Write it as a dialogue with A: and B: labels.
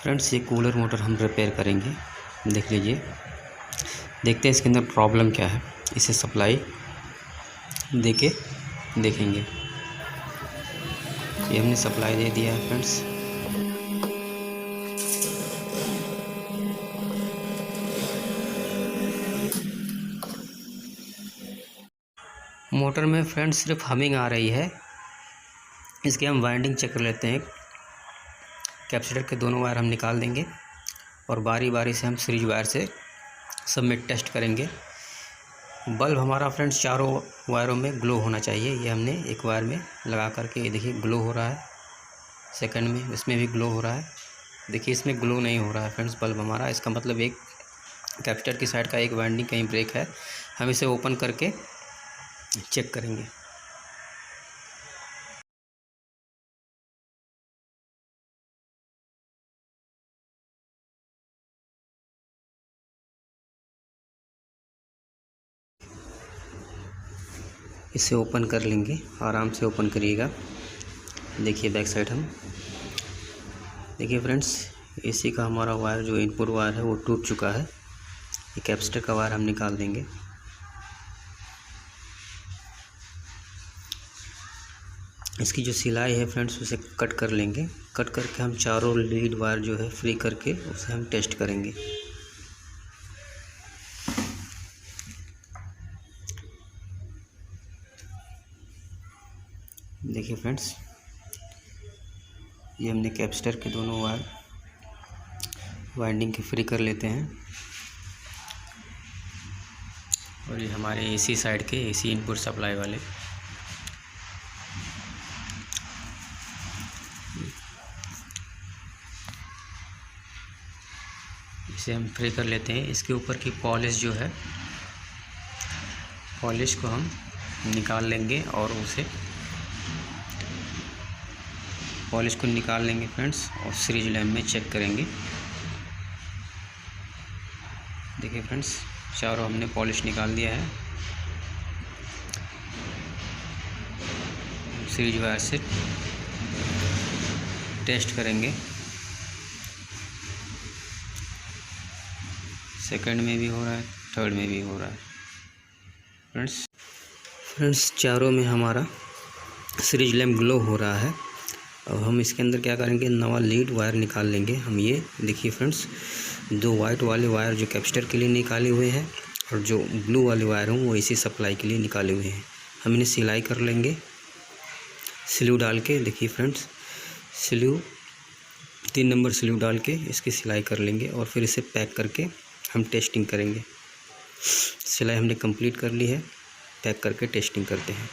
A: Friends, ये cooler motor हम repair करेंगे। देख लीजिए, देखते हैं इसके अंदर प्रॉब्लम क्या है। इसे सप्लाई देके देखेंगे। ये हमने सप्लाई दे दिया है फ्रेंड्स। मोटर में फ्रेंड्स सिर्फ हमिंग आ रही है। इसकी हम वाइंडिंग चेक कर लेते हैं। कैपेसिटर के दोनों वायर हम निकाल देंगे और बारी बारी से हम सीरीज वायर से सब में टेस्ट करेंगे। बल्ब हमारा फ्रेंड्स चारों वायरों में ग्लो होना चाहिए। ये हमने एक वायर में लगा करके देखिए ग्लो हो रहा है। सेकंड में इसमें भी ग्लो हो रहा है। देखिए इसमें ग्लो नहीं हो रहा है फ्रेंड्स बल्ब हमारा। इसका मतलब एक कैपेसिटर की साइड का एक वाइंडिंग कहीं ब्रेक है। हम इसे ओपन करके चेक करेंगे। इसे ओपन कर लेंगे, आराम से ओपन करिएगा। देखिए बैक साइड हम देखिए फ्रेंड्स, एसी का हमारा वायर जो इनपुट वायर है वो टूट चुका है। ये कैपेसिटर का वायर हम निकाल देंगे। इसकी जो सिलाई है फ्रेंड्स उसे कट कर लेंगे। कट करके हम चारों लीड वायर जो है फ्री करके उसे हम टेस्ट करेंगे। देखिए फ्रेंड्स, ये हमने कैपेसिटर के दोनों वायर वाइंडिंग के फ्री कर लेते हैं। और ये हमारे एसी साइड के एसी इनपुट सप्लाई वाले इसे हम फ्री कर लेते हैं। इसके ऊपर की पॉलिश जो है, पॉलिश को हम निकाल लेंगे और उसे पॉलिश को निकाल लेंगे फ्रेंड्स और सीरीज लैम्प में चेक करेंगे। देखिए फ्रेंड्स, चारों हमने पॉलिश निकाल दिया है। सीरीज वायर से टेस्ट करेंगे। सेकंड में भी हो रहा है, थर्ड में भी हो रहा है। फ्रेंड्स चारों में हमारा सीरीज लैम्प ग्लो हो रहा है। अब हम इसके अंदर क्या करेंगे, नवा लीड वायर निकाल लेंगे हम। ये देखिए फ्रेंड्स, दो वाइट वाले वायर जो कैपेसिटर के लिए निकाले हुए हैं और जो ब्लू वाले वायर हैं वो एसी सप्लाई के लिए निकाले हुए हैं। हम इन्हें सिलाई कर लेंगे स्लीव डाल के। देखिए फ्रेंड्स, स्लीव 3 नंबर स्लीव डाल के इसकी सिलाई कर लेंगे और फिर इसे पैक करके हम टेस्टिंग करेंगे। सिलाई हमने कंप्लीट कर ली है, पैक करके टेस्टिंग करते हैं।